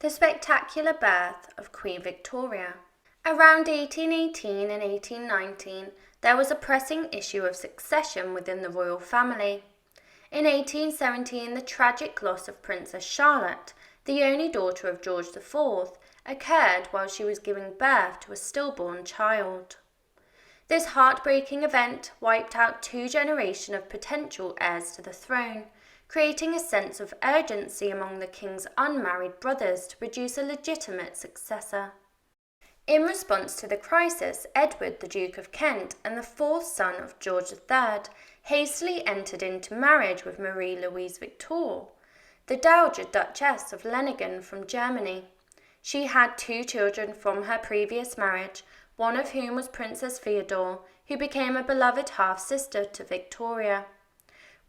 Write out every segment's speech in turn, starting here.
The spectacular birth of Queen Victoria. Around 1818 and 1819, there was a pressing issue of succession within the royal family. In 1817, the tragic loss of Princess Charlotte, the only daughter of George IV, occurred while she was giving birth to a stillborn child. This heartbreaking event wiped out 2 generations of potential heirs to the throne, creating a sense of urgency among the king's unmarried brothers to produce a legitimate successor. In response to the crisis, Edward, the Duke of Kent, and the 4th son of George III, hastily entered into marriage with Marie-Louise Victor, the Dowager Duchess of Leiningen from Germany. She had 2 children from her previous marriage, one of whom was Princess Theodore, who became a beloved half-sister to Victoria.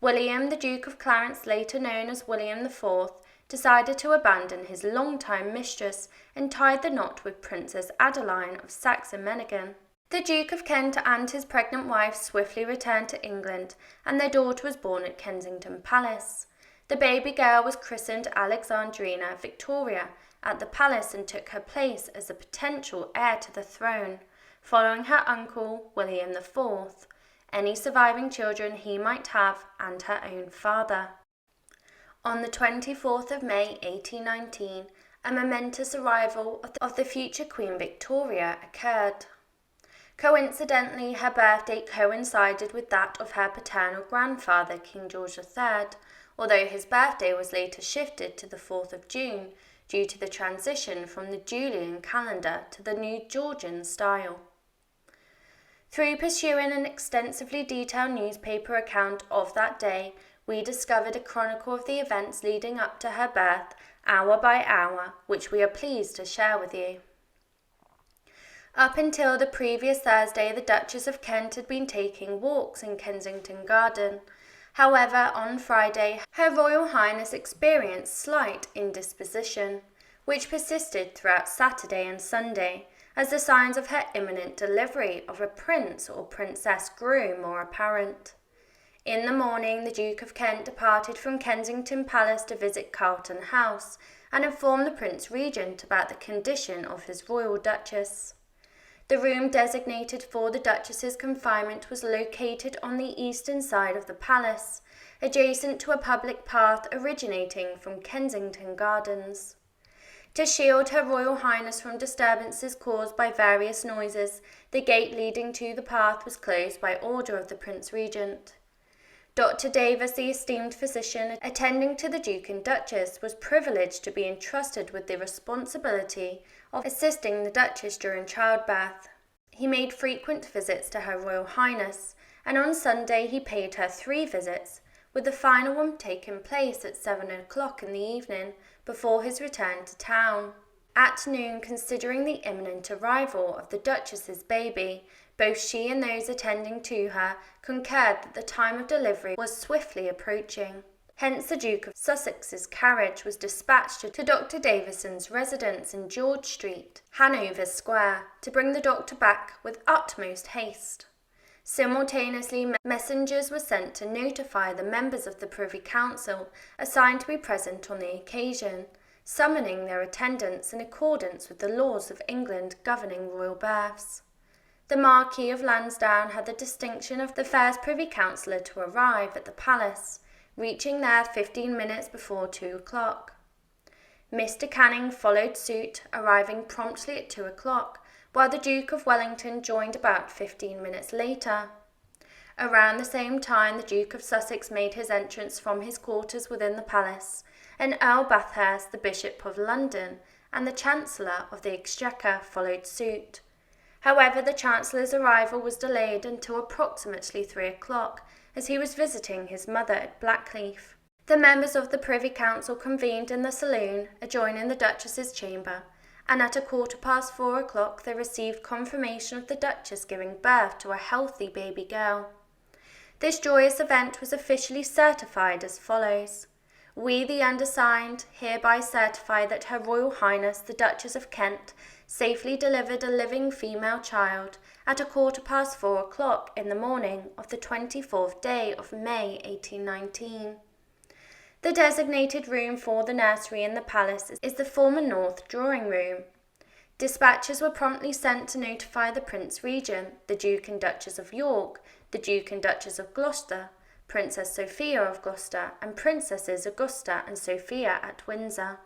William, the Duke of Clarence, later known as William IV, decided to abandon his long-time mistress and tied the knot with Princess Adeline of Saxe-Meiningen. The Duke of Kent and his pregnant wife swiftly returned to England, and their daughter was born at Kensington Palace. The baby girl was christened Alexandrina Victoria at the palace and took her place as a potential heir to the throne, following her uncle, William IV, any surviving children he might have, and her own father. On the 24th of May 1819, a momentous arrival of the future Queen Victoria occurred. Coincidentally, her birth date coincided with that of her paternal grandfather, King George III, although his birthday was later shifted to the 4th of June due to the transition from the Julian calendar to the new Georgian style. Through pursuing an extensively detailed newspaper account of that day, we discovered a chronicle of the events leading up to her birth, hour by hour, which we are pleased to share with you. Up until the previous Thursday, the Duchess of Kent had been taking walks in Kensington Garden. However, on Friday, Her Royal Highness experienced slight indisposition, which persisted throughout Saturday and Sunday, as the signs of her imminent delivery of a prince or princess grew more apparent. In the morning, the Duke of Kent departed from Kensington Palace to visit Carlton House and inform the Prince Regent about the condition of his royal Duchess. The room designated for the Duchess's confinement was located on the eastern side of the palace, adjacent to a public path originating from Kensington Gardens. To shield Her Royal Highness from disturbances caused by various noises, the gate leading to the path was closed by order of the Prince Regent. Dr. Davis, the esteemed physician attending to the Duke and Duchess, was privileged to be entrusted with the responsibility of assisting the Duchess during childbirth. He made frequent visits to Her Royal Highness, and on Sunday he paid her 3 visits, with the final one taking place at 7 o'clock in the evening, before his return to town. At noon, considering the imminent arrival of the Duchess's baby, both she and those attending to her concurred that the time of delivery was swiftly approaching. Hence the Duke of Sussex's carriage was dispatched to Dr. Davison's residence in George Street, Hanover Square, to bring the doctor back with utmost haste. Simultaneously, messengers were sent to notify the members of the Privy Council assigned to be present on the occasion, summoning their attendance in accordance with the laws of England governing royal births. The Marquis of Lansdowne had the distinction of the first Privy Councillor to arrive at the palace, reaching there 15 minutes before 2 o'clock. Mr. Canning followed suit, arriving promptly at 2 o'clock, while the Duke of Wellington joined about 15 minutes later. Around the same time, the Duke of Sussex made his entrance from his quarters within the palace, and Earl Bathurst, the Bishop of London, and the Chancellor of the Exchequer followed suit. However, the Chancellor's arrival was delayed until approximately 3 o'clock, as he was visiting his mother at Blackleaf. The members of the Privy Council convened in the saloon adjoining the Duchess's chamber, and at 4:15 o'clock they received confirmation of the Duchess giving birth to a healthy baby girl. This joyous event was officially certified as follows: "We, the undersigned, hereby certify that Her Royal Highness the Duchess of Kent safely delivered a living female child at 4:15 o'clock in the morning of the 24th day of May 1819. The designated room for the nursery in the palace is the former north drawing room. Dispatches were promptly sent to notify the Prince Regent, the Duke and Duchess of York, the Duke and Duchess of Gloucester, Princess Sophia of Gloucester, and Princesses Augusta and Sophia at Windsor.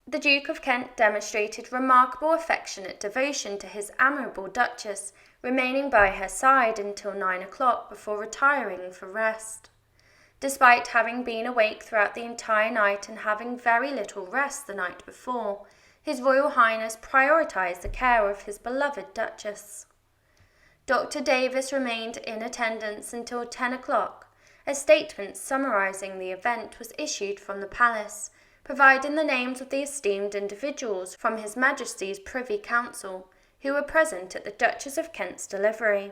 The Duke of Kent demonstrated remarkable affectionate devotion to his amiable Duchess, remaining by her side until 9 o'clock before retiring for rest. Despite having been awake throughout the entire night and having very little rest the night before, His Royal Highness prioritised the care of his beloved Duchess. Dr. Davis remained in attendance until 10 o'clock. A statement summarising the event was issued from the palace, providing the names of the esteemed individuals from His Majesty's Privy Council who were present at the Duchess of Kent's delivery.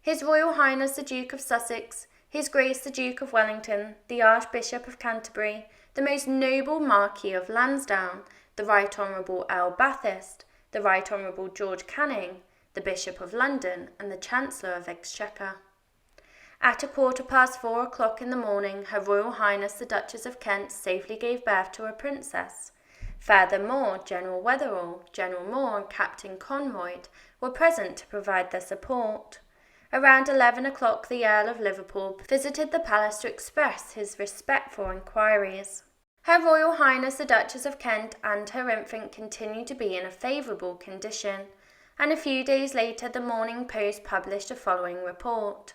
His Royal Highness the Duke of Sussex, His Grace the Duke of Wellington, the Archbishop of Canterbury, the Most Noble Marquis of Lansdowne, the Right Honourable Earl Bathurst, the Right Honourable George Canning, the Bishop of London, and the Chancellor of Exchequer. At 4:15 o'clock in the morning, Her Royal Highness the Duchess of Kent safely gave birth to a princess. Furthermore, General Wetherall, General Moore, and Captain Conroyd were present to provide their support. Around 11 o'clock, the Earl of Liverpool visited the palace to express his respectful inquiries. Her Royal Highness the Duchess of Kent and her infant continued to be in a favourable condition, and a few days later the Morning Post published the following report.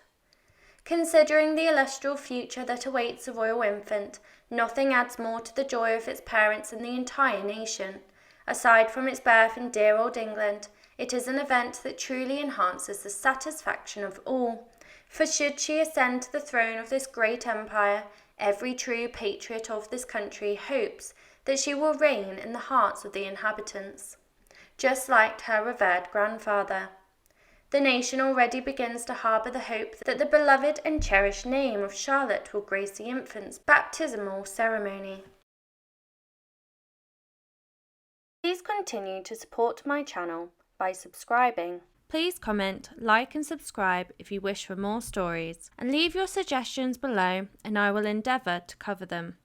Considering the illustrious future that awaits the royal infant, nothing adds more to the joy of its parents and the entire nation. Aside from its birth in dear old England, it is an event that truly enhances the satisfaction of all, for should she ascend to the throne of this great empire, every true patriot of this country hopes that she will reign in the hearts of the inhabitants, just like her revered grandfather. The nation already begins to harbour the hope that the beloved and cherished name of Charlotte will grace the infant's baptismal ceremony. Please continue to support my channel by subscribing. Please comment, like and subscribe if you wish for more stories, and leave your suggestions below and I will endeavour to cover them.